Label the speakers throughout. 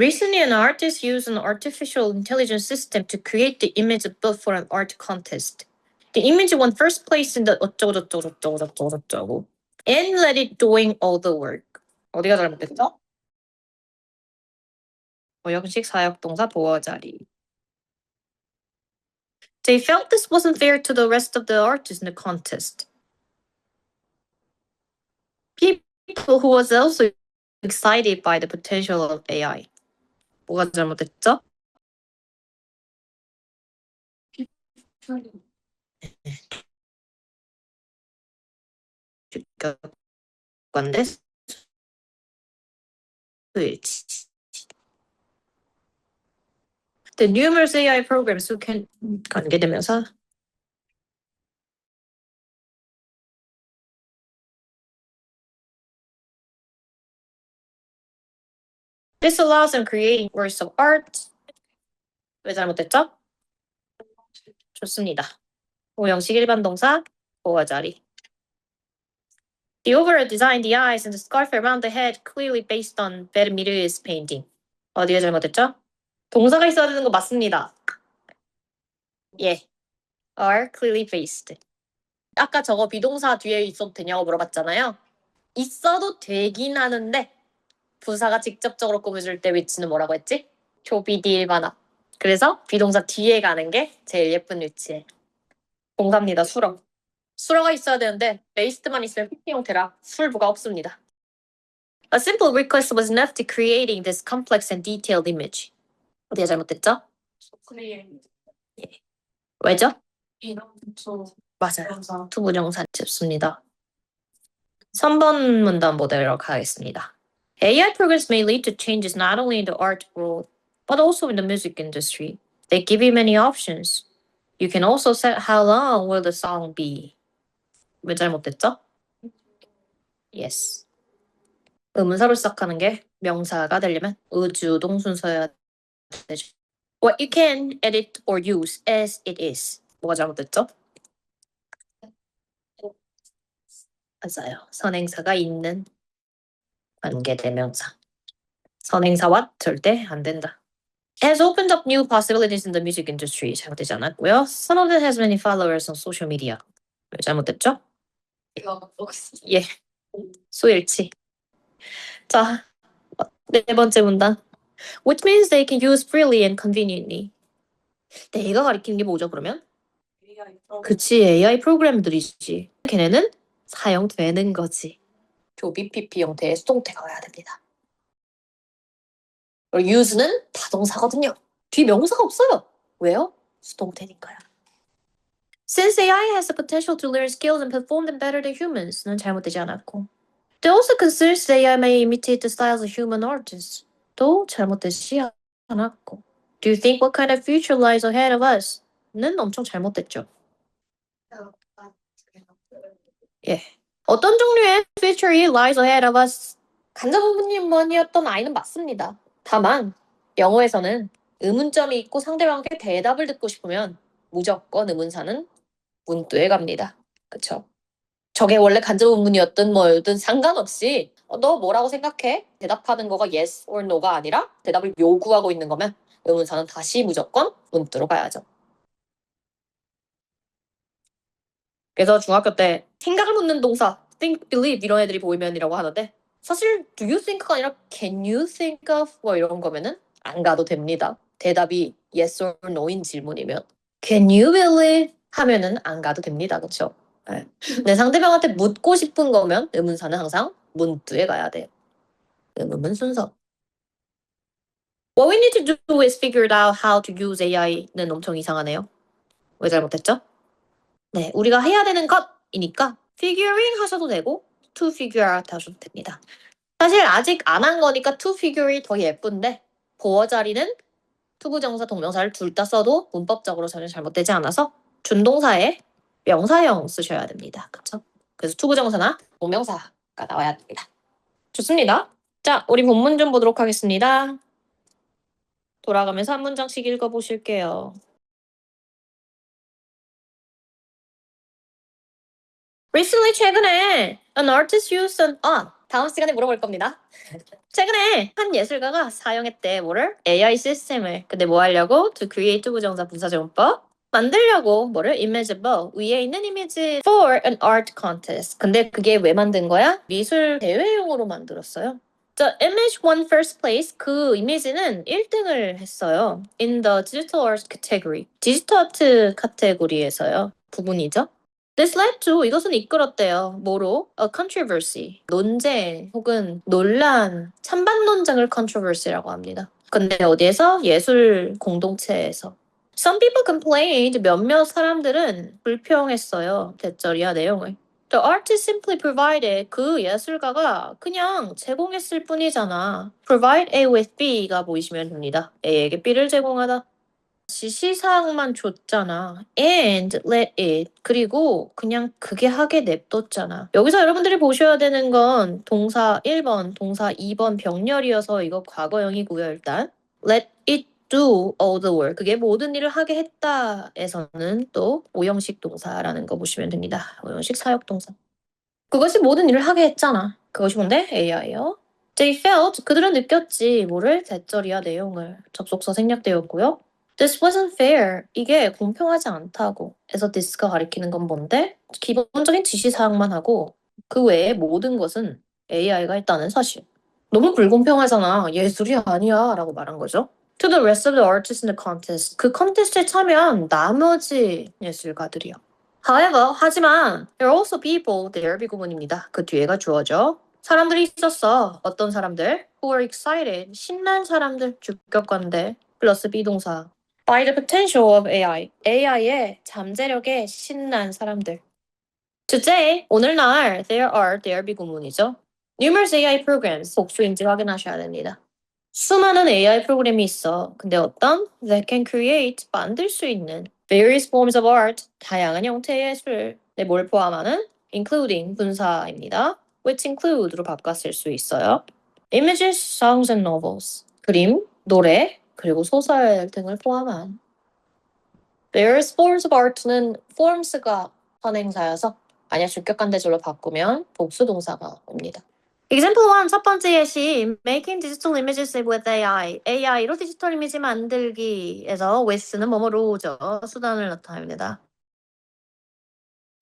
Speaker 1: Recently, an artist used an artificial intelligence system to create the image of book for an art contest. The image won first place in the 어쩌고저쩌고 and let it doing all the work. 어디가 잘못됐죠? 오형식 사역동사 보어 자리. They felt this wasn't fair to the rest of the artists in the contest. People who was also excited by the potential of AI. 뭐가 잘못됐죠? 주격관대 수일치. The numerous AI programs who can 관계대명사. This allows them creating works of art. 왜 잘못됐죠? 좋습니다. 오형식 일반 동사 보어 자리. The overall design, the eyes, and the scarf around the head clearly based on Vermeer's painting. 어디가 잘못됐죠? 동사가 있어야 되는 거 맞습니다. 예. are clearly based. 아까 저거 비동사 뒤에 있어도 되냐고 물어봤잖아요. 있어도 되긴 하는데 부사가 직접적으로 꾸며줄 때 위치는 뭐라고 했지? 조비디 일반합. 그래서 비동사 뒤에 가는 게 제일 예쁜 위치에. 동사입니다. 수러. 수러가 있어야 되는데 베이스드만 있으면 PP 형태라 술부가 없습니다. A simple request was enough to creating this complex and detailed image. 어디가 잘못됐죠? 예. 왜죠? 맞아요. 투부정사 짚습니다. 3번 문단 모델로 가겠습니다. AI progress may lead to changes not only in the art world, but also in the music industry. They give you many options. You can also set how long will the song be. 왜 잘못됐죠? Yes. 의문사로 시작하는 게 명사가 되려면 의주동 순서여야 되죠. What you can edit or use as it is. 뭐가 잘못됐죠? 맞아요. 선행사가 있는 관계대명사. 선행사와 절대 안 된다. Has opened up new possibilities in the music industry. 잘못되지 않았고요. Some of them has many followers on social media. 왜 잘못됐죠? 예. 수일치. 자, 네 번째 문단. Which means they can use freely and conveniently. 내가 가리키는 게 뭐죠, 그러면? 그치, AI 프로그램들이지. 걔네는 사용되는 거지. 조비 PP 형태의 수동태가 와야 됩니다. use는 타동사거든요. 뒤 명사가 없어요. 왜요? 수동태니까요. Since AI has the potential to learn skills and perform them better than humans,는 잘못되지 않았고. They also considers that AI may imitate the styles of human artists. 또 잘못되지 않았고. Do you think what kind of future lies ahead of us? 는 엄청 잘못됐죠. 예. 어떤 종류의 future이 lies ahead of us? 간접부분이었던 아이는 맞습니다. 다만 영어에서는 의문점이 있고 상대방께 대답을 듣고 싶으면 무조건 의문사는 문두에 갑니다. 그쵸? 저게 원래 간접의문이었든 뭐든 상관없이 너 뭐라고 생각해? 대답하는 거가 yes or no가 아니라 대답을 요구하고 있는 거면 의문사는 다시 무조건 문두로 가야죠. 그래서 중학교 때 생각을 묻는 동사 think, believe 이런 애들이 보이면이라고 하는데 사실 do you think가 아니라 can you think of 뭐 이런 거면은 안 가도 됩니다. 대답이 yes or no인 질문이면 can you believe 하면은 안 가도 됩니다. 그렇죠? 네. 근데 상대방한테 묻고 싶은 거면 의문사는 항상 문두에 가야 돼요. 의문문 순서. What we need to do is figure out how to use AI는 엄청 이상하네요. 왜 잘못했죠? 네, 우리가 해야 되는 것이니까 figuring 하셔도 되고 to figure out 하셔도 됩니다. 사실 아직 안 한 거니까 to figure이 더 예쁜데 보어 자리는 투부정사, 동명사를 둘 다 써도 문법적으로 전혀 잘못되지 않아서 준동사에 명사형 쓰셔야 됩니다. 그렇죠? 그래서 투부정사나 동명사가 나와야 됩니다. 좋습니다. 자, 우리 본문 좀 보도록 하겠습니다. 돌아가면서 한 문장씩 읽어보실게요. Recently, 최근에 an artist used an 다음 시간에 물어볼 겁니다. 최근에 한 예술가가 사용했대 뭐를? AI 시스템을. 근데 뭐 하려고? To create 부정사 분사정법. 만들려고 뭐를? Imageable. 위에 있는 이미지 for an art contest. 근데 그게 왜 만든 거야? 미술 대회용으로 만들었어요. The image won first place. 그 이미지는 1등을 했어요. In the digital art category. 디지털 아트 카테고리에서요. 부분이죠. This led to 이것은 이끌었대요. 뭐로? A controversy. 논쟁 혹은 논란, 찬반 논쟁을 controversy라고 합니다. 근데 어디에서? 예술 공동체에서. Some people complained. 몇몇 사람들은 불평했어요. 대절이야 내용을. The artist simply provided. 그 예술가가 그냥 제공했을 뿐이잖아. Provide A with B가 보이시면 됩니다. A에게 B를 제공하다. 지시사항만 줬잖아. And let it. 그리고 그냥 그게 하게 냅뒀잖아. 여기서 여러분들이 보셔야 되는 건 동사 1번, 동사 2번 병렬이어서 이거 과거형이고요, 일단. Let it do all the work. 그게 모든 일을 하게 했다에서는 또 오형식 동사라는 거 보시면 됩니다. 오형식 사역동사. 그것이 모든 일을 하게 했잖아. 그것이 뭔데? AI요. They felt. 그들은 느꼈지. 뭐를? 대절이야 내용을. 접속사 생략되었고요. This wasn't fair. 이게 공평하지 않다고. 에서 this가 가리키는 건 뭔데? 기본적인 지시사항만 하고 그 외에 모든 것은 AI가 했다는 사실. 너무 불공평하잖아. 예술이 아니야. 라고 말한 거죠. To the rest of the artists in the contest. 그 컨테스트에 참여한 나머지 예술가들이요. However, 하지만 there are also people, there 비구문입니다. 그 뒤에가 주어져. 사람들이 있었어. 어떤 사람들? Who are excited. 신난 사람들. 주격관대. 플러스 비동사. By the potential of AI. AI의 잠재력에 신난 사람들. Today, 오늘날, there 비구문이죠. Numerous AI programs. 복수인지 확인하셔야 됩니다. 수많은 AI 프로그램이 있어. 근데 어떤? That can create, 만들 수 있는 various forms of art, 다양한 형태의 예술. 네, 뭘 포함하는? Including 분사입니다. Which include로 바꿨을 수 있어요. Images, songs and novels. 그림, 노래, 그리고 소설 등을 포함한. Various forms of art는 forms가 선행사여서 만약 주격관대절로 바꾸면 복수동사가 옵니다. Example 1, 첫 번째 예시. Making digital images with AI. AI로 디지털 이미지 만들기에서 with는 뭐뭐로 오죠. 수단을 나타냅니다.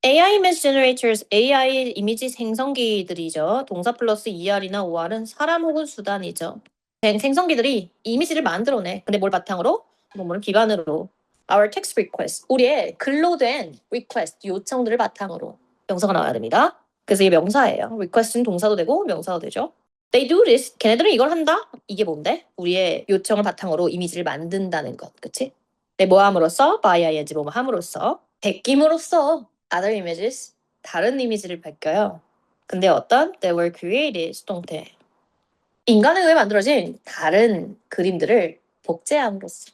Speaker 1: AI image generators, AI 이미지 생성기들이죠. 동사 플러스 ER이나 OR은 사람 혹은 수단이죠. 생성기들이 이미지를 만들어내. 근데 뭘 바탕으로? 뭐를 기반으로. Our text request. 우리의 글로 된 request, 요청들을 바탕으로. 명사가 나와야 됩니다. 그래서 이게 명사예요. request는 동사도 되고 명사도 되죠. They do this. 걔네들은 이걸 한다? 이게 뭔데? 우리의 요청을 바탕으로 이미지를 만든다는 것. 그치? 네, 뭐 함으로써? by ing 뭐뭐 함으로써. 베낌으로써 other images. 다른 이미지를 베껴요. 근데 어떤? They were created. 수동태. 인간에 의해 만들어진 다른 그림들을 복제함으로써.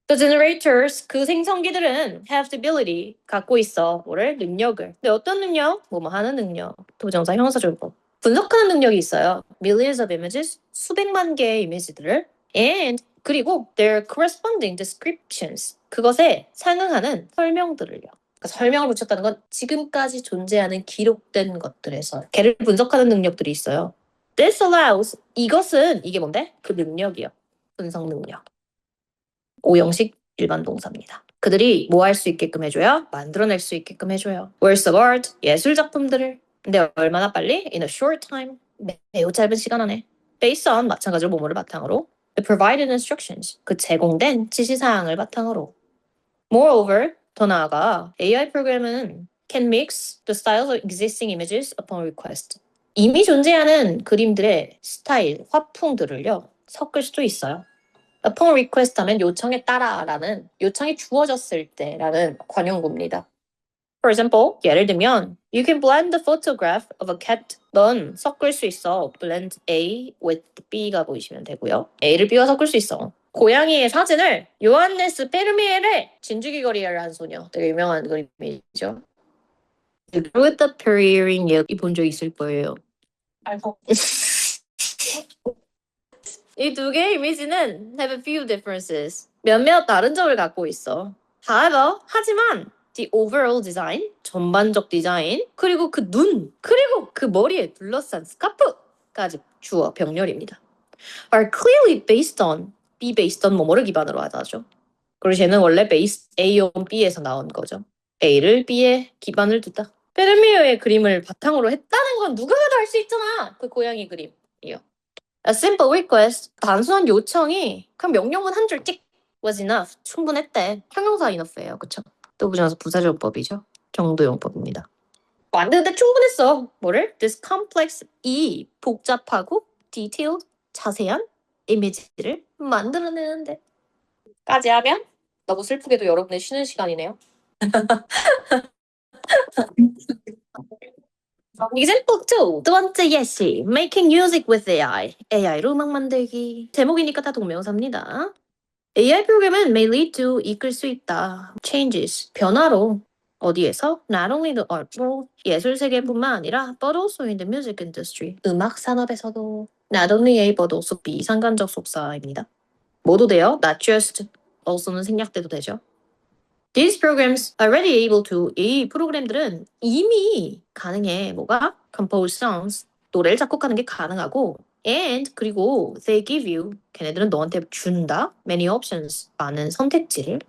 Speaker 1: The generators, 그 생성기들은 have the ability, 갖고 있어. 뭐를? 능력을. 근데 어떤 능력? 뭐뭐 하는 능력. 부정사 형용사절법. 분석하는 능력이 있어요. Millions of images, 수백만 개의 이미지들을. And, 그리고 their corresponding descriptions, 그것에 상응하는 설명들을요. 그러니까 설명을 붙였다는 건 지금까지 존재하는 기록된 것들에서 걔를 분석하는 능력들이 있어요. This allows, 이것은, 이게 뭔데? 그 능력이요. 분석 능력. 오형식 일반 동사입니다. 그들이 뭐 할 수 있게끔 해줘요? 만들어낼 수 있게끔 해줘요. Works of art, 예술 작품들을. 근데 얼마나 빨리? In a short time. 매우 짧은 시간 안에. Based on, 마찬가지로 뭐뭐를 바탕으로. The provided instructions, 그 제공된 지시사항을 바탕으로. Moreover, 더 나아가 AI 프로그램은 can mix the styles of existing images upon request. 이미 존재하는 그림들의 스타일, 화풍들을요, 섞을 수도 있어요. upon request 하면 요청에 따라라는, 요청이 주어졌을 때라는 관용구입니다. For example, 예를 들면 you can blend the photograph of a cat. 넌 섞을 수 있어. blend A with B가 보이시면 되고요. A를 B와 섞을 수 있어. 고양이의 사진을 요한네스 페르미엘의 진주기 거리를 한 소녀. 되게 유명한 그림이죠. With the Appearing 여기 본 적 있을 거예요. 알고. 이 두 개의 이미지는 have a few differences. 몇몇 다른 점을 갖고 있어. 하지만 the overall design, 전반적 디자인, 그리고 그 눈, 그리고 그 머리에 둘러싼 스카프까지 주어 병렬입니다. are clearly based on, be based on 뭐뭐를 기반으로 하다죠. 그리고 쟤는 원래 base A on B에서 나온 거죠. A를 B에 기반을 두다. 페르미어의 그림을 바탕으로 했다는 건 누가 봐도 알 수 있잖아. 그 고양이 그림이요. A simple request, 단순한 요청이 그냥 명령문 한 줄 찍 was enough, 충분했대. 형용사 enough예요. 그쵸? 또 붙여서 부사적법이죠. 정도용법입니다. 만드는데 충분했어. 뭐를? This complex, 이 복잡하고 detailed, 자세한 이미지를 만들어내는데 까지 하면 너무 슬프게도 여러분의 쉬는 시간이네요. Example 2. 두 번째 예시. Making music with AI. AI로 음악 만들기. 제목이니까 다 동명사입니다. AI 프로그램은 may lead to, 이끌 수 있다. changes, 변화로. 어디에서? Not only the art world, 예술 세계뿐만 아니라 but also in the music industry, 음악 산업에서도. Not only A but also B, 상관적 속사입니다. 뭐도 돼요? Not just, also는 생략돼도 되죠. These programs are already able to, 이 프로그램들은 이미 가능해. 뭐가? Compose songs, 노래를 작곡하는 게 가능하고 and 그리고 they give you, 걔네들은 너한테 준다. Many options, 많은 선택지를.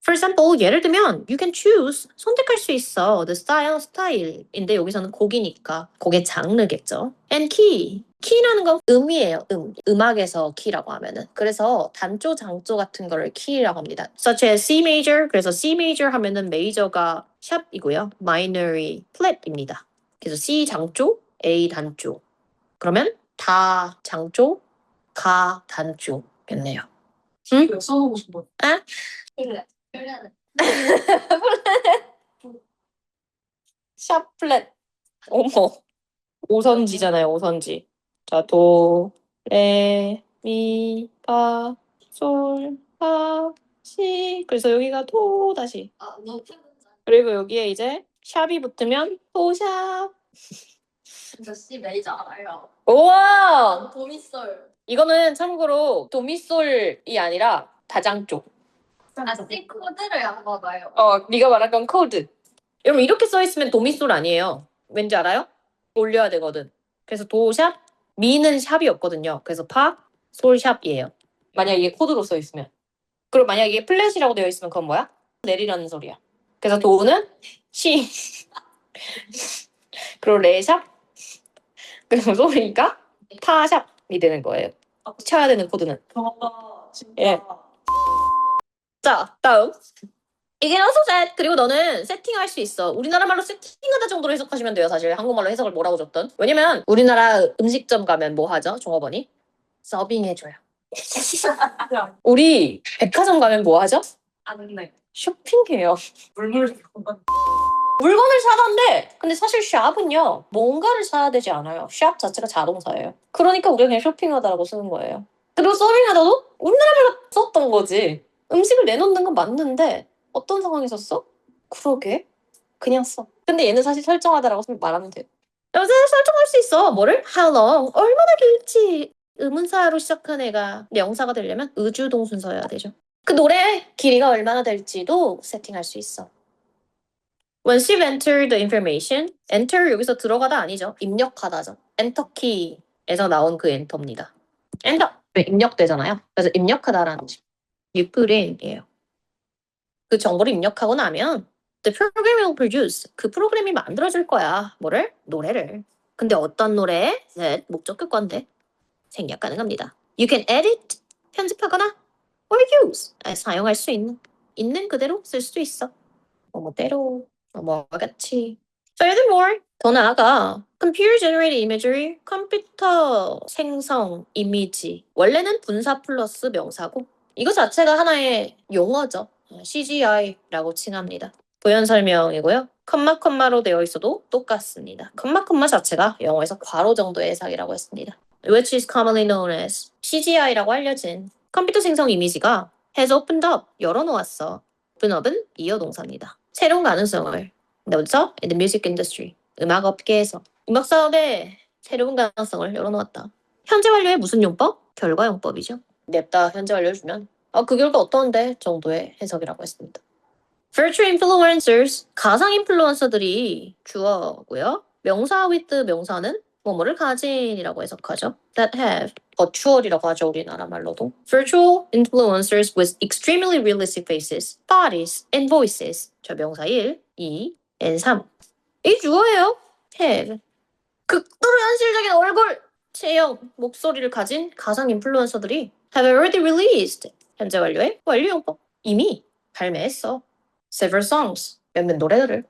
Speaker 1: For example, 예를 들면 you can choose, 선택할 수 있어. The style, 스타일인데 여기서는 곡이니까 곡의 장르겠죠. And key, key라는 건 음이에요. 음악에서 key라고 하면은. 그래서 단조, 장조 같은 거를 key라고 합니다. Such as C major, 그래서 C major 하면은 메이저가 샵이고요. minor이 flat입니다. 그래서 C 장조, A 단조. 그러면 다 장조, 가 단조겠네요. 응?
Speaker 2: 써보고 싶어.
Speaker 1: 아? 샵플랫. 어머. 오선지잖아요, 오선지. 자, 도, 레, 미, 파, 솔, 파, 시. 그래서 여기가 도 다시.
Speaker 2: 아, 너
Speaker 1: 그리고 여기에 이제 샵이 붙으면 도샵.
Speaker 2: 진짜 C 메이저 알아요.
Speaker 1: 우와!
Speaker 2: 도미솔.
Speaker 1: 이거는 참고로 도미솔이 아니라 다장조.
Speaker 2: 아, C 코드를 안 받아요.
Speaker 1: 네가 말한 건 코드. 여러분 이렇게 써 있으면 도미솔 아니에요. 왠지 알아요? 올려야 되거든. 그래서 도샵, 미는 샵이 없거든요. 그래서 파, 솔샵이에요. 만약 이게 코드로 써 있으면. 그리고 만약 이게 플랫이라고 되어 있으면 그건 뭐야? 내리라는 소리야. 그래서 도는 시. 그리고 레샵. 그리고 솔이니까 파샵이 되는 거예요. 쳐야 되는 코드는.
Speaker 2: 진짜.
Speaker 1: 예. 자, 다음. 이게 소셋. 그리고 너는 세팅할 수 있어. 우리나라 말로 세팅하다 정도로 해석하시면 돼요. 사실 한국말로 해석을 뭐라고 줬든. 왜냐면 우리나라 음식점 가면 뭐 하죠? 종업원이? 서빙해줘요. 우리 백화점 가면 뭐 하죠?
Speaker 2: 안 돼.
Speaker 1: 쇼핑해요.
Speaker 2: 물물.
Speaker 1: 물건을 사던데 근데 사실 샵은요. 뭔가를 사야 되지 않아요. 샵 자체가 자동사예요. 그러니까 우리가 그냥 쇼핑하다라고 쓰는 거예요. 그리고 서빙하다도 우리나라 말로 썼던 거지. 음식을 내놓는 건 맞는데 어떤 상황에서 써? 그러게. 그냥 써. 근데 얘는 사실 설정하다라고 말하면 돼. 여기서 설정할 수 있어. 뭐를? How long? 얼마나 길지. 의문사로 시작한 애가 명사가 되려면 의주동 순서여야 되죠. 그 노래 길이가 얼마나 될지도 세팅할 수 있어. Once you've entered the information, enter 여기서 들어가다 아니죠. 입력하다죠. 엔터 키에서 나온 그 엔터입니다. 엔터! 입력되잖아요. 그래서 입력하다라는 식. You put in이에요. 그 정보를 입력하고 나면 the program will produce, 그 프로그램이 만들어줄 거야. 뭐를? 노래를. 근데 어떤 노래? 목적격 건데 생략 가능합니다. You can edit, 편집하거나 or use, 사용할 수 있는 그대로 쓸 수도 있어. 뭐대로 뭐와 같이. Furthermore, 더 나아가 computer generated imagery, 컴퓨터 생성 이미지. 원래는 분사 플러스 명사고 이거 자체가 하나의 용어죠. CGI라고 칭합니다. 부연 설명이고요. 컴마로 되어 있어도 똑같습니다. 컴마 자체가 영어에서 괄호 정도의 해석이라고 했습니다. Which is commonly known as CGI라고 알려진 컴퓨터 생성 이미지가 has opened up, 열어놓았어. open up은 이어동사입니다. 새로운 가능성을 어디서? In the music industry, 음악 업계에서 음악 사업에 새로운 가능성을 열어놓았다. 현재 완료의 무슨 용법? 결과 용법이죠. 냅다 현재 완료해주면 그 결과 어떤데? 정도의 해석이라고 했습니다. Virtual influencers, 가상 인플루언서들이 주어고요. 명사 with 명사는 뭐뭐를 가진이라고 해석하죠. That have virtual이라고 하죠. 우리나라 말로도. Virtual influencers with extremely realistic faces, bodies, and voices. 저 명사 1, 2, and 3. 이 주어예요. have. 극도로 현실적인 얼굴, 체형, 목소리를 가진 가상 인플루언서들이 have already released. 현재 완료의 완료용법. 이미 발매했어. Several songs. 몇몇 노래들을.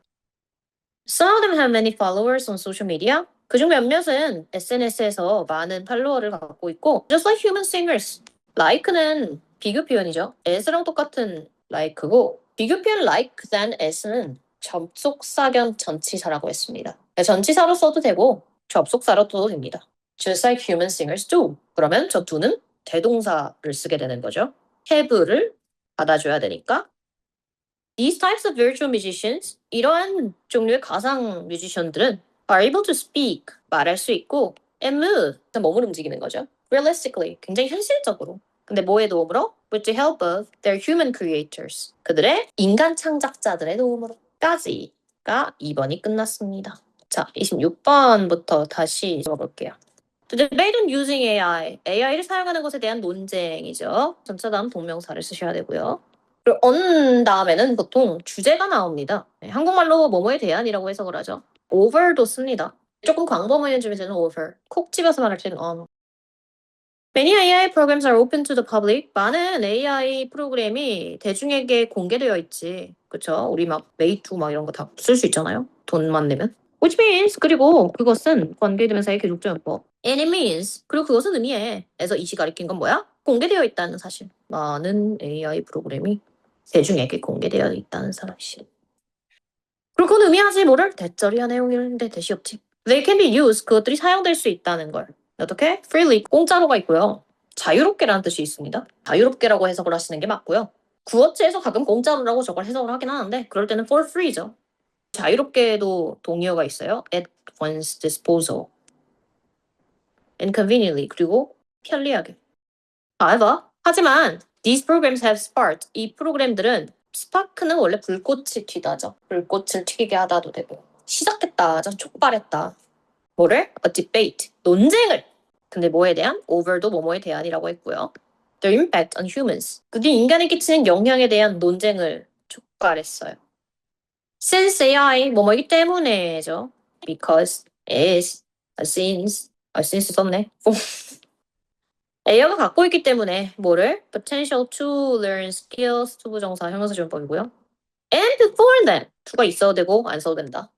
Speaker 1: Some of them have many followers on social media. 그중 몇몇은 SNS에서 많은 팔로워를 갖고 있고 just like human singers. like는 비교 표현이죠. as랑 똑같은 like고 비교 표현 like than as는 접속사견 전치사라고 했습니다. 전치사로 써도 되고 접속사로 써도 됩니다. just like human singers do. 그러면 저 do는 대동사를 쓰게 되는 거죠. have를 받아줘야 되니까 These types of virtual musicians, 이러한 종류의 가상 뮤지션들은 are able to speak, 말할 수 있고 and move, 몸을 움직이는 거죠. Realistically, 굉장히 현실적으로. 근데 뭐의 도움으로? With the help of their human creators. 그들의 인간 창작자들의 도움으로. 까지가 2번이 끝났습니다. 자, 26번부터 다시 읽어볼게요. The debate on using AI, AI를 사용하는 것에 대한 논쟁이죠. 전차 다음 동명사를 쓰셔야 되고요. 그리고 on 다음에는 보통 주제가 나옵니다. 한국말로 뭐뭐에 대한이라고 해석을 하죠. over도 씁니다. 조금 광범위한 중에서는 over, 콕 집어서 말할 때는 on. Many AI programs are open to the public. 많은 AI 프로그램이 대중에게 공개되어 있지. 그쵸? 우리 막 메이투 막 이런 거 다 쓸 수 있잖아요. 돈만 내면. Which means 그리고 그것은 관계대명사의 계속적용법. And it means 그리고 그것은 의미해. 에서 이시 가리킨 건 뭐야? 공개되어 있다는 사실. 많은 AI 프로그램이 대중에게 공개되어 있다는 사실. 그리고 그건 의미하지 뭐를? 대절이야 내용인데 대시 없지. They can be used. 그것들이 사용될 수 있다는 걸. 어떻게? freely. 공짜로가 있고요. 자유롭게라는 뜻이 있습니다. 자유롭게라고 해석을 하시는 게 맞고요. 구어체에서 가끔 공짜로라고 저걸 해석을 하긴 하는데 그럴 때는 for free죠. 자유롭게도 동의어가 있어요. at one's disposal. and conveniently. 그리고 편리하게. However, 하지만 these programs have sparked. 이 프로그램들은 스파크는 원래 불꽃이 튀다죠. 불꽃을 튀기게 하다도 되고. 시작했다, 촉발했다. 뭐를? A debate. 논쟁을. 근데 뭐에 대한? over도 뭐뭐에 대한이라고 했고요. The impact on humans. 그게 인간에 끼치는 영향에 대한 논쟁을 촉발했어요. Since AI 뭐뭐이기 때문에죠. Because, is, since 썼네. AI가 갖고 있기 때문에 뭐를? Potential to learn skills, 투부정사, 형용사지원법이고요. And perform them. to가 있어도 되고 안 써도 된다.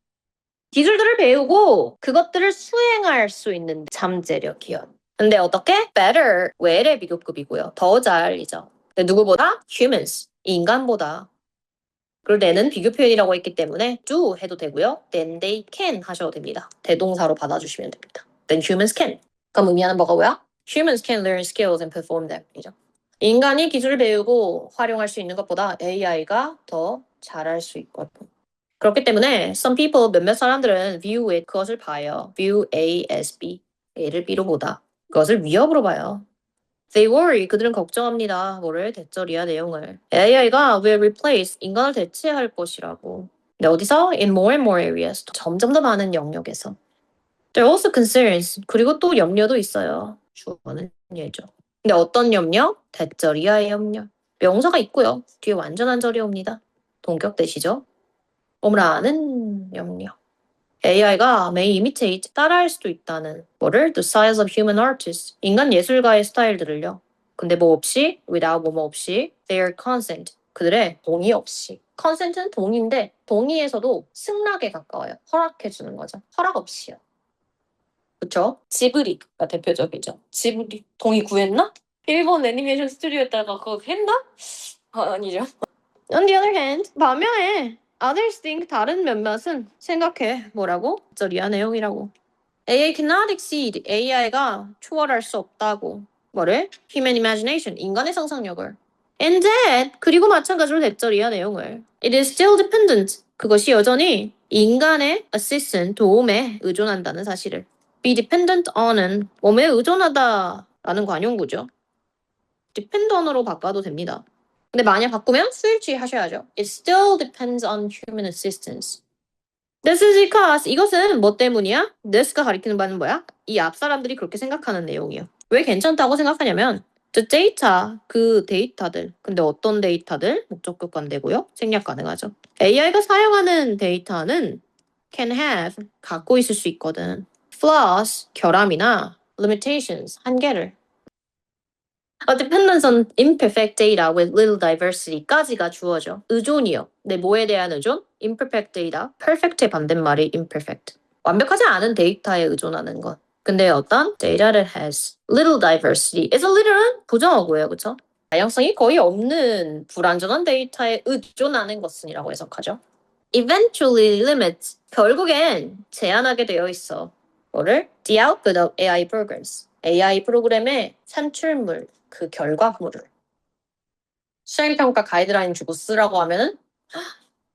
Speaker 1: 기술들을 배우고 그것들을 수행할 수 있는 잠재력이요. 근데 어떻게? Better, 외래 비교급이고요. 더 잘이죠. 근데 누구보다? Humans, 인간보다. 그리고 the는 비교 표현이라고 했기 때문에 do 해도 되고요. then they can 하셔도 됩니다. 대동사로 받아주시면 됩니다. then humans can. 그럼 의미하는 뭐가 뭐야? Humans can learn skills and perform them. 이죠. 인간이 기술을 배우고 활용할 수 있는 것보다 AI가 더 잘할 수 있거든. 그렇기 때문에 some people, 몇몇 사람들은 view it, 그것을 봐요. view A as B, A를 B로 보다. 그것을 위협으로 봐요. They worry, 그들은 걱정합니다. 뭐를? 대절이야 내용을. AI가 will replace, 인간을 대체할 것이라고. 근데 어디서? In more and more areas, 점점 더 많은 영역에서. There are also concerns, 그리고 또 염려도 있어요. 주어는 예죠. 근데 어떤 염려? 대절이야의 염려. 명사가 있고요. 뒤에 완전한 절이 옵니다. 동격대시죠. 뭐라는 염려. AI가 may imitate, 따라할 수도 있다는 뭐를? The styles of human artists, 인간 예술가의 스타일들을요. 근데 뭐 없이? without 뭐뭐 없이 their consent, 그들의 동의 없이. consent는 동의인데 동의에서도 승낙에 가까워요. 허락해주는 거죠. 허락 없이요. 그쵸? 지브리가 대표적이죠. 지브리 동의 구했나? 일본 애니메이션 스튜디오에다가 그거 했나? 아니죠. On the other hand, 반면에 others think, 다른 몇몇은 생각해. 뭐라고? 저리야 내용이라고. AI cannot exceed, AI가 초월할 수 없다고. 뭐를? Human imagination, 인간의 상상력을. And that, 그리고 마찬가지로 대절이야 내용을. It is still dependent, 그것이 여전히 인간의 assistant, 도움에 의존한다는 사실을. Be dependent on은 몸에 의존하다라는 관용구죠. depend on으로 바꿔도 됩니다. 근데 만약 바꾸면 수일치 하셔야죠. It still depends on human assistance. This is because 이것은 뭐 때문이야? this가 가리키는 바는 뭐야? 이 앞 사람들이 그렇게 생각하는 내용이요. 왜 괜찮다고 생각하냐면 the data, 그 데이터들. 근데 어떤 데이터들? 목적격 관대고요. 생략 가능하죠. AI가 사용하는 데이터는 can have, 갖고 있을 수 있거든. flaws, 결함이나 limitations, 한계를. dependence on imperfect data with little diversity까지가 주어져. 의존이요. 네, 뭐에 대한 의존? imperfect data. perfect의 반대말이 imperfect. 완벽하지 않은 데이터에 의존하는 것. 근데 어떤 data that has little diversity. is a little은 부정어고예요, 그렇죠? 다양성이 거의 없는 불완전한 데이터에 의존하는 것은이라고 해석하죠. eventually limits. 결국엔 제한하게 되어 있어. 뭐를? The output of AI programs. AI 프로그램의 산출물, 그 결과물을. 수행평가 가이드라인 주고 쓰라고 하면은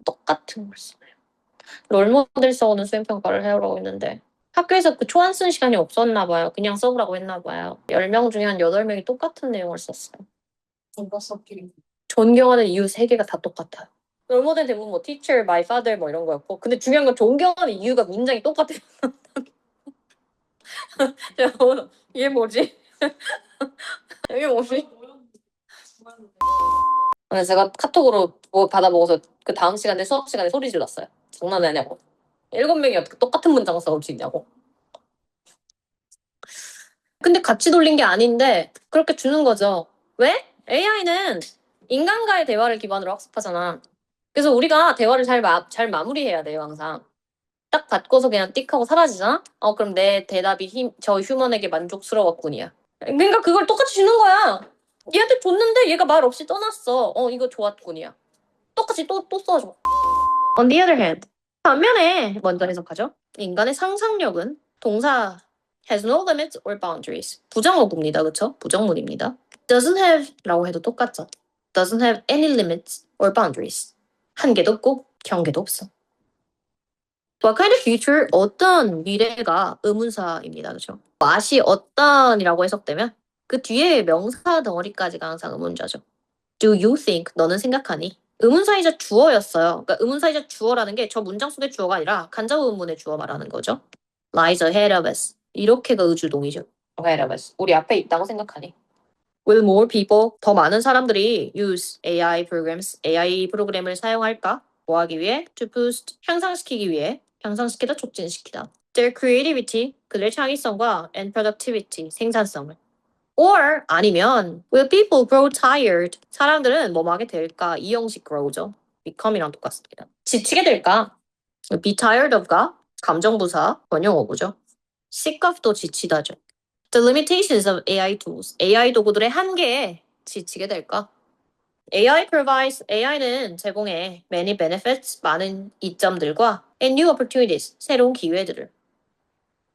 Speaker 1: 똑같은 걸 써요. 롤모델 써오는 수행평가를 해오라고 했는데 학교에서 그 초안 쓴 시간이 없었나 봐요. 그냥 써보라고 했나 봐요. 10명 중에 한 8명이 똑같은 내용을 썼어요. 존경하는 이유 3개가 다 똑같아요. 롤모델 대부분 뭐 teacher, my father 뭐 이런 거였고 근데 중요한 건 존경하는 이유가 문장이 똑같아요. 이게 뭐지? 이게 뭐지? 근데 제가 카톡으로 뭐 받아보고서 그 다음 시간에 수업 시간에 소리 질렀어요. 장난하냐고. 7명이 어떻게 똑같은 문장 써올 수 있냐고. 근데 같이 돌린 게 아닌데 그렇게 주는 거죠. 왜? AI는 인간과의 대화를 기반으로 학습하잖아. 그래서 우리가 대화를 잘 마무리해야 돼요, 항상. 딱 받고서 그냥 띡 하고 사라지잖아? 그럼 내 대답이 저 휴먼에게 만족스러웠군이야. 그러니까 그걸 똑같이 주는 거야. 얘한테 줬는데 얘가 말 없이 떠났어. 이거 좋았군이야. 똑같이 또 써줘. On the other hand, 반면에 먼저 해석하죠. 인간의 상상력은 동사 has no limits or boundaries. 부정어구입니다. 그쵸? 부정문입니다. doesn't have 라고 해도 똑같죠. doesn't have any limits or boundaries. 한계도 없고 경계도 없어. What kind of future? 어떤 미래가 의문사입니다. 그죠? 맛이 어떤이라고 해석되면 그 뒤에 명사 덩어리까지가 항상 의문자죠. Do you think? 너는 생각하니? 의문사이자 주어였어요. 그러니까 의문사이자 주어라는 게 저 문장 속의 주어가 아니라 간접 의문의 주어 말하는 거죠. Lies ahead of us. 이렇게가 의주동이죠. ahead of us. 우리 앞에 있다고 생각하니? Will more people, 더 많은 사람들이 use AI programs, AI 프로그램을 사용할까? 뭐 하기 위해? To boost, 향상시키기 위해. 향상시키다, 촉진시키다. Their creativity, 그들의 창의성과 and productivity, 생산성을. Or 아니면 will people grow tired? 사람들은 뭐하게 될까? 이 형식 grow죠. become이랑 똑같습니다. 지치게 될까? be tired of가 감정부사 원형어구죠. sick of도 지치다죠. The limitations of AI tools. AI 도구들의 한계에 지치게 될까? AI는 제공해 many benefits, 많은 이점들과 and new opportunities, 새로운 기회들을.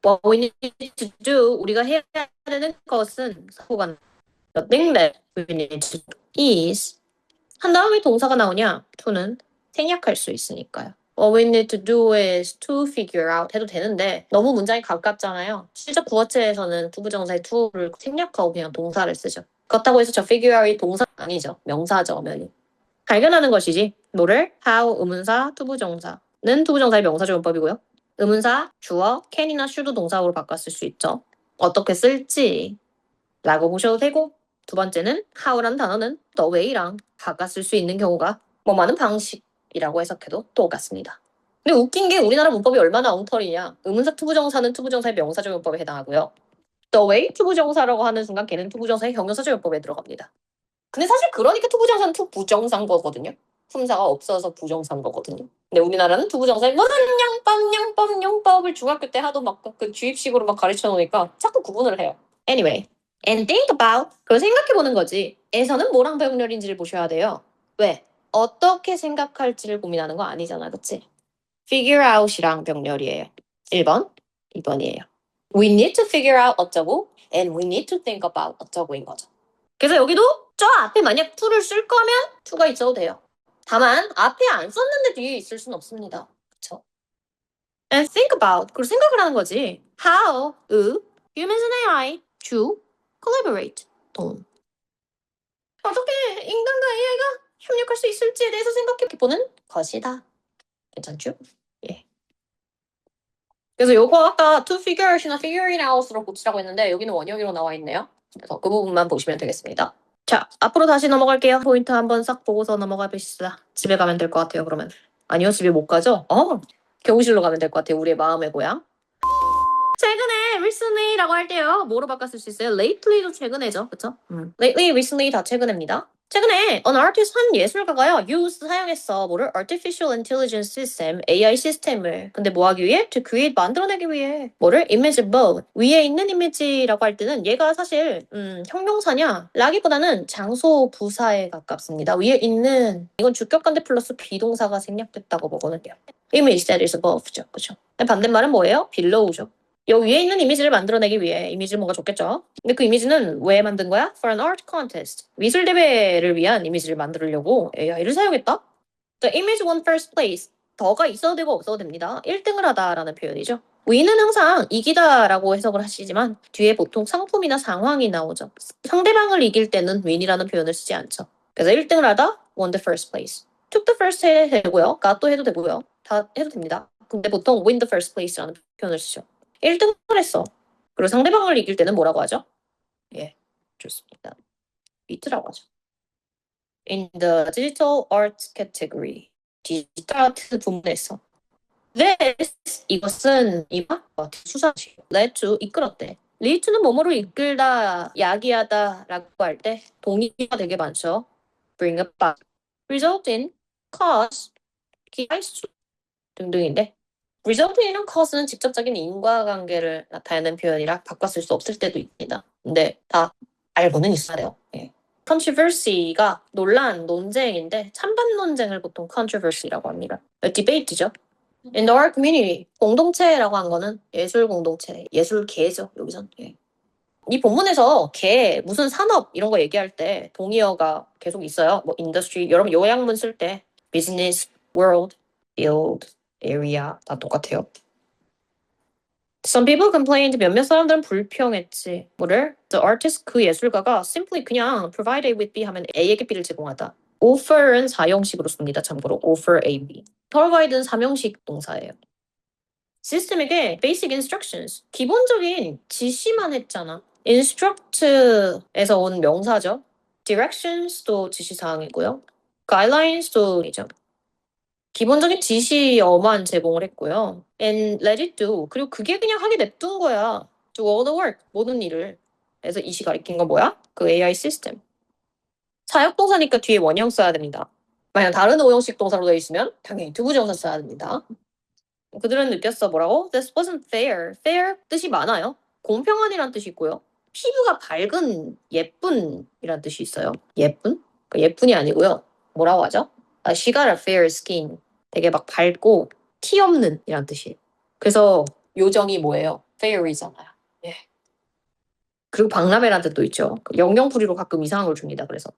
Speaker 1: What we need to do, 우리가 해야 되는 것은 The thing that we need to do is 한 다음에 동사가 나오냐? to는 생략할 수 있으니까요. What we need to do is to figure out 해도 되는데 너무 문장이 가깝잖아요. 실제 구어체에서는 투부정사의 to를 생략하고 그냥 동사를 쓰죠. 그렇다고 해서 저 figure out이 동사 아니죠. 명사죠, 면이. 발견하는 것이지. 뭐를? how, 의문사, 투부정사는 투부정사의 명사조용법이고요. 의문사, 주어, can이나 should 동사로 바꿨을 수 있죠. 어떻게 쓸지 라고 보셔도 되고 두 번째는 how라는 단어는 the way랑 바꿨을 수 있는 경우가 뭐하는 방식이라고 해석해도 똑같습니다. 근데 웃긴 게 우리나라 문법이 얼마나 엉터리냐. 의문사 투부정사는 투부정사의 명사조용법에 해당하고요. the way 투부정사라고 하는 순간 걔는 투부정사의 형용사조용법에 들어갑니다. 근데 사실 그러니까 투부정사는 투부정사인 거거든요. 품사가 없어서 부정사인 거거든요. 근데 우리나라는 투부정사의 무슨 영법을 중학교 때 하도 막 그 주입식으로 막 가르쳐 놓으니까 자꾸 구분을 해요. Anyway, and think about. 그걸 생각해보는 거지. 에서는 뭐랑 병렬인지를 보셔야 돼요. 왜? 어떻게 생각할지를 고민하는 거 아니잖아, 그치? figure out이랑 병렬이에요. 1번, 2번이에요. We need to figure out 어쩌고 and we need to think about 어쩌고인 거죠. 그래서 여기도 저 앞에 만약 to를 쓸 거면 to가 있어도 돼요. 다만 앞에 안 썼는데 뒤에 있을 순 없습니다. 그쵸? And think about. 그걸 생각을 하는 거지. How humans and AI to collaborate. 어떻게 인간과 AI가 협력할 수 있을지에 대해서 생각해 보는 것이다. 괜찮죠? 예. 그래서 요거 아까 to figure out이나 figure it out으로 고치라고 했는데 여기는 원형으로 나와 있네요. 그래서 그 부분만 보시면 되겠습니다. 자, 앞으로 다시 넘어갈게요. 포인트 한번 싹 보고서 넘어가 봅시다. 집에 가면 될 것 같아요, 그러면. 아니요, 집에 못 가죠? 교무실로 가면 될 것 같아요, 우리의 마음의 고향. 최근에 recently라고 할 때요. 뭐로 바꿨을 수 있어요? lately도 최근에죠. 그쵸? lately, recently 다 최근입니다. 최근에 an artist 한 예술가가요. use 사용했어. 뭐를? artificial intelligence system, AI 시스템을. 근데 뭐 하기 위해? to create 만들어내기 위해. 뭐를? image both. 위에 있는 이미지라고 할 때는 얘가 사실 형용사냐? 라기보다는 장소 부사에 가깝습니다. 위에 있는 이건 주격관대 플러스 비동사가 생략됐다고 보거든요. image that is above죠. 그죠? 반대말은 뭐예요? below죠. 여기 위에 있는 이미지를 만들어내기 위해 이미지를 뭔가 줬겠죠. 근데 그 이미지는 왜 만든 거야? For an art contest. 미술 대회를 위한 이미지를 만들려고 AI를 사용했다. The image won first place. 더가 있어도 되고 없어도 됩니다. 1등을 하다라는 표현이죠. win은 항상 이기다라고 해석을 하시지만 뒤에 보통 상품이나 상황이 나오죠. 상대방을 이길 때는 win이라는 표현을 쓰지 않죠. 그래서 1등을 하다 won the first place. took the first 해도 되고요. got 도 해도 되고요. 다 해도 됩니다. 근데 보통 win the first place라는 표현을 쓰죠. 1등을 했어. 그리고 상대방을 이길 때는 뭐라고 하죠? 예, 좋습니다. beat라고 하죠. In the digital art category. 디지털 아트 부문에서. This, 이것은 수사시. led to, 이끌었대. lead to는 뭐뭐를 이끌다, 야기하다 라고 할 때 동의가 되게 많죠. bring about, result in, cause, 기할수 등등인데 result in은 cause는 직접적인 인과관계를 나타내는 표현이라 바꿨을 수 없을 때도 있습니다. 근데 다 알고는 있어야 돼요. 예. controversy가 논란, 논쟁인데 찬반 논쟁을 보통 controversy라고 합니다. debate죠. In the art community, 공동체라고 한 거는 예술 공동체, 예술계죠. 여기선. 예. 이 본문에서 계, 무슨 산업 이런 거 얘기할 때 동의어가 계속 있어요. 뭐 industry, 여러분 요약문 쓸 때 business, world, field, area 다 똑같아요. Some people complained. 몇몇 사람들은 불평했지. 뭐를? The artist, 그 예술가가 simply 그냥 provide A with B 하면 A에게 B를 제공하다. offer은 사형식으로 씁니다. 참고로 offer A, B. provide는 삼형식 동사예요. 시스템에게 basic instructions, 기본적인 지시만 했잖아. instruct에서 온 명사죠. directions도 지시사항이고요. guidelines도 이죠. 기본적인 지시어만 제공을 했고요. And let it do. 그리고 그게 그냥 하게 냅둔 거야. Do all the work. 모든 일을. 그래서 이시 가리킨 건 뭐야? 그 AI 시스템. 사역동사니까 뒤에 원형 써야 됩니다. 만약 다른 오형식 동사로 되어 있으면 당연히 두부정사 써야 됩니다. 그들은 느꼈어. 뭐라고? This wasn't fair. fair 뜻이 많아요. 공평한이란 뜻이 있고요. 피부가 밝은, 예쁜이란 뜻이 있어요. 예쁜? 예쁜이 아니고요. 뭐라고 하죠? She got a fair skin. 되게 막 밝고 티 없는 이란 뜻이에요. 그래서 요정이 뭐예요? fair이잖아요. 예. 그리고 박람회란 뜻도 있죠. 영영풀이로 가끔 이상한 걸 줍니다. 그래서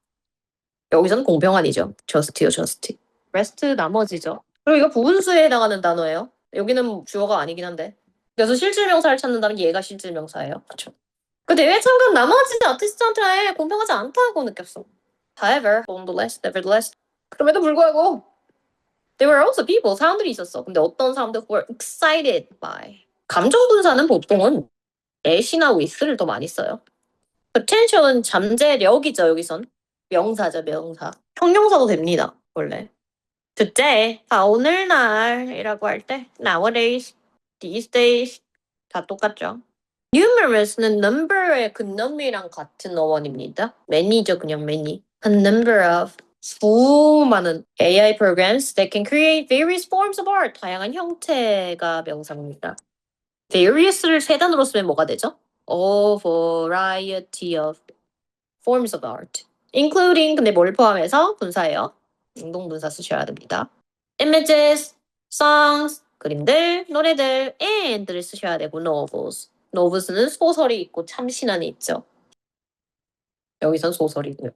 Speaker 1: 여기서는 공평한이죠. just요, just. rest 나머지죠. 그리고 이거 부분수에 해당하는 단어예요. 여기는 주어가 아니긴 한데. 그래서 실질명사를 찾는다면 얘가 실질명사예요. 그렇죠. 그 대회에 참가한 나머지 아티스트한테 공평하지 않다고 느꼈어. However, nevertheless. 그럼에도 불구하고 there were also people, 사람들이 있었어. 근데 어떤 사람들 were excited by. 감정 분사는 보통은 at이나 with를 더 많이 써요. potential은 잠재력이죠, 여기선. 명사죠, 명사. 형용사도 됩니다, 원래. today, 오늘날이라고 할 때 nowadays, these days 다 똑같죠. numerous는 number의 근놈이랑 같은 어원입니다. many죠, 그냥 many. A number of 수많은 AI programs that can create various forms of art. 다양한 형태가 명사입니다. various를 세 단어로 쓰면 뭐가 되죠? A variety of forms of art. including 근데 뭘 포함해서 분사예요. 능동분사 쓰셔야 됩니다. images, songs, 그림들, 노래들, and를 쓰셔야 되고 novels. novels는 소설이 있고 참신한이 있죠. 여기선 소설이고요.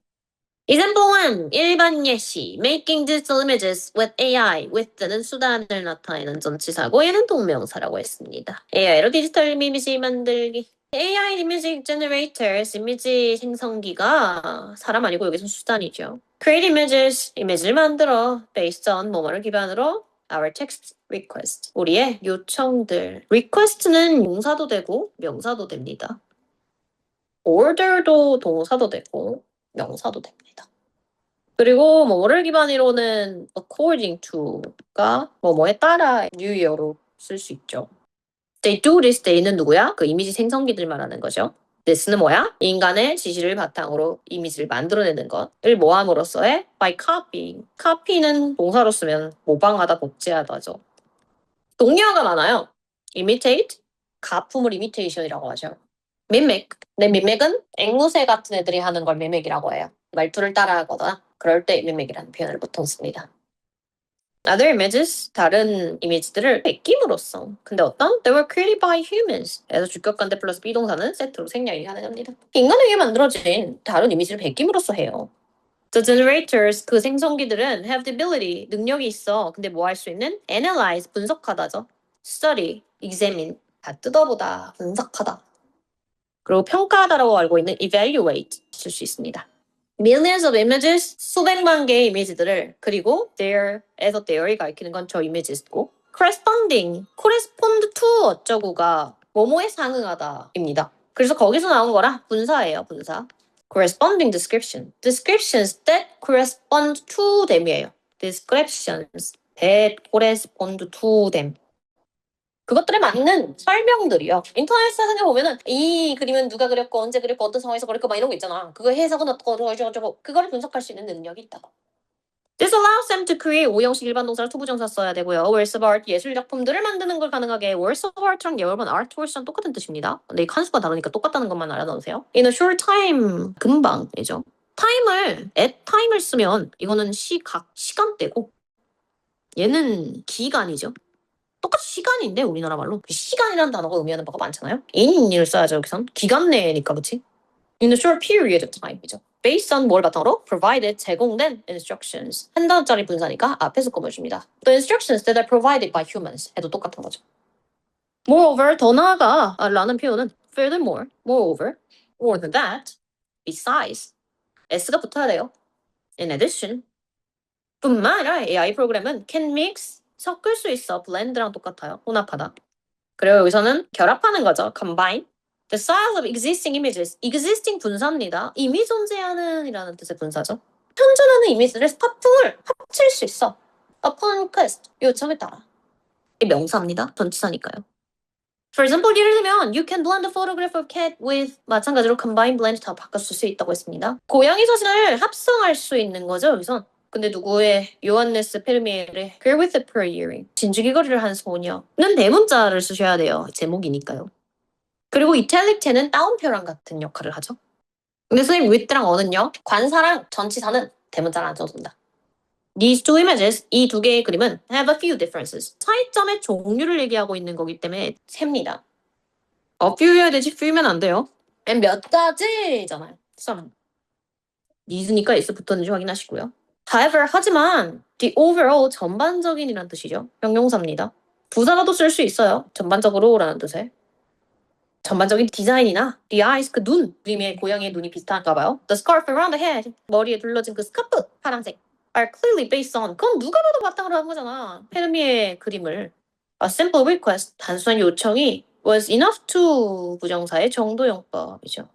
Speaker 1: example 1. 일반 예시 making digital images with AI. with는 수단을 나타내는 전치사고 얘는 동명사라고 했습니다. AI로 디지털 이미지 만들기. AI 이미지 generators, 이미지 생성기가 사람 아니고 여기서 수단이죠. create images, 이미지를 만들어 based on 뭐뭐를 기반으로 our text request. 우리의 요청들. request는 동사도 되고 명사도 됩니다. order도 동사도 되고 명사도 됩니다. 그리고 뭐를 기반으로는 according to가 뭐뭐에 따라 유의어로 쓸 수 있죠. They do this, they는 누구야? 그 이미지 생성기들 말하는 거죠. this는 뭐야? 인간의 지시를 바탕으로 이미지를 만들어내는 것을 모함으로써의 by copying. copy는 동사로 쓰면 모방하다, 복제하다죠. 동의어가 많아요. imitate, 가품을 imitation이라고 하죠. mimic, mimic은 앵무새 같은 애들이 하는 걸 mimic이라고 해요. 말투를 따라하거나 그럴 때 mimic이라는 표현을 보통 씁니다. Other images, 다른 이미지들을 베낌으로써. 근데 어떤? They were created by humans. 에서 주격관대 플러스 비동사는 세트로 생략이 가능합니다. 인간에게 만들어진 다른 이미지를 베낌으로써 해요. The generators, 그 생성기들은 have the ability, 능력이 있어. 근데 뭐 할 수 있는? Analyze, 분석하다죠. Study, examine, 다 뜯어보다, 분석하다. 그리고 평가하다라고 알고 있는 evaluate 쓸 수 있습니다. Millions of images, 수백만 개의 이미지들을 그리고 there에서 there이 가리키는 건 저 images고 corresponding, correspond to 어쩌고가 뭐뭐에 상응하다입니다. 그래서 거기서 나온 거라 분사예요, 분사. corresponding description, descriptions that correspond to them이에요. descriptions that correspond to them. 그것들에 맞는 설명들이요. 인터넷 사전에 보면은 이 그림은 누가 그렸고 언제 그렸고 어떤 상황에서 그렸고 막 이런 거 있잖아. 그거 해석은 어떻고 어쩌고 그거를 분석할 수 있는 능력이 있다고. This allows them to create 오형식 일반 동사를 투부정사 써야 되고요. Works of art 예술 작품들을 만드는 걸 가능하게 Works of art랑 여러 번 artworks랑 똑같은 뜻입니다. 근데 이 칸수가 다르니까 똑같다는 것만 알아놓으세요. In a short time 금방이죠. time을 at time을 쓰면 이거는 시간대고 얘는 기간이죠. 똑같이 시간인데 우리나라 말로 시간이라는 단어가 의미하는 바가 많잖아요. in을 써야죠 여기선. 기간 내니까 그치? In a short period of time이죠. Based on 뭘 바탕으로? Provided 제공된 instructions. 한 단어짜리 분사니까 앞에서 꼽아줍니다. The instructions that are provided by humans 해도 똑같은 거죠. Moreover 더 나아가 라는 표현은 furthermore, moreover, more than that, besides s가 붙어야 돼요. In addition 뿐만 아니라 AI 프로그램은 can mix 섞을 수 있어. blend랑 똑같아요. 혼합하다. 그리고 여기서는 결합하는 거죠. combine. The styles of existing images. existing 분사입니다. 이미 존재하는 이라는 뜻의 분사죠. 현존하는 이미지를 파풍을 합칠 수 있어. upon request. 요청에 따라. 이 명사입니다. 전치사니까요. For example, 예를 들면 you can blend a photograph of cat with 마찬가지로 combine, blend 다 바꿔 쓸 수 있다고 했습니다. 고양이 사진을 합성할 수 있는 거죠. 여기선. 근데 누구의 요한네스 페르미에르의 Girl with a Pearl Earring 진주귀걸이를 한 소녀는 대문자를 쓰셔야 돼요. 제목이니까요. 그리고 이탈릭체는 따옴표랑 같은 역할을 하죠. 근데 선생님 with랑 어는요. 관사랑 전치사는 대문자를 안 써도 된다. These two images, 이 두 개의 그림은 have a few differences. 차이점의 종류를 얘기하고 있는 거기 때문에 셉니다. a few여야 되지 few면 안 돼요. 몇 가지잖아요. some. need니까 s 붙었는지 확인하시고요. However, 하지만 the overall 전반적인이란 뜻이죠. 형용사입니다. 부사로도 쓸 수 있어요. 전반적으로라는 뜻에. 전반적인 디자인이나 the eyes, 그 눈, 그림의 고양이의 눈이 비슷한가 봐요. The scarf around the head, 머리에 둘러진 그 스카프, 파란색. are clearly based on, 그건 누가 봐도 바탕으로 한 거잖아. 페르미의 그림을. A simple request, 단순한 요청이 was enough to 부정사의 정도용법이죠.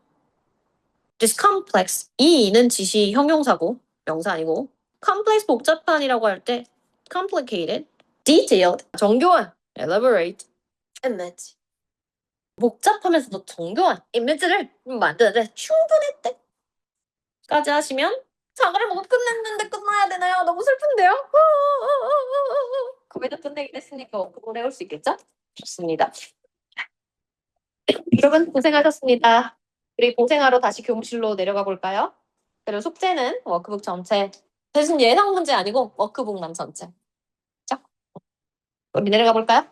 Speaker 1: This complex, 이는 지시 형용사고 명사 아니고 complex 복잡한이라고 할 때 complicated, detailed, 정교한, elaborate, image. 복잡하면서도 정교한 이미지를 만드는데 충분했대. 까지 하시면 자가를 먹고 끝냈는데 끝나야 되나요? 너무 슬픈데요? 그래도 끝내긴 했으니까 오래 올 수 있겠죠? 좋습니다. 여러분 고생하셨습니다. 우리 고생하러 다시 교무실로 내려가 볼까요? 그리고 숙제는 워크북 전체. 대신 예상 문제 아니고 워크북만 전체. 자, 우리 내려가 볼까요?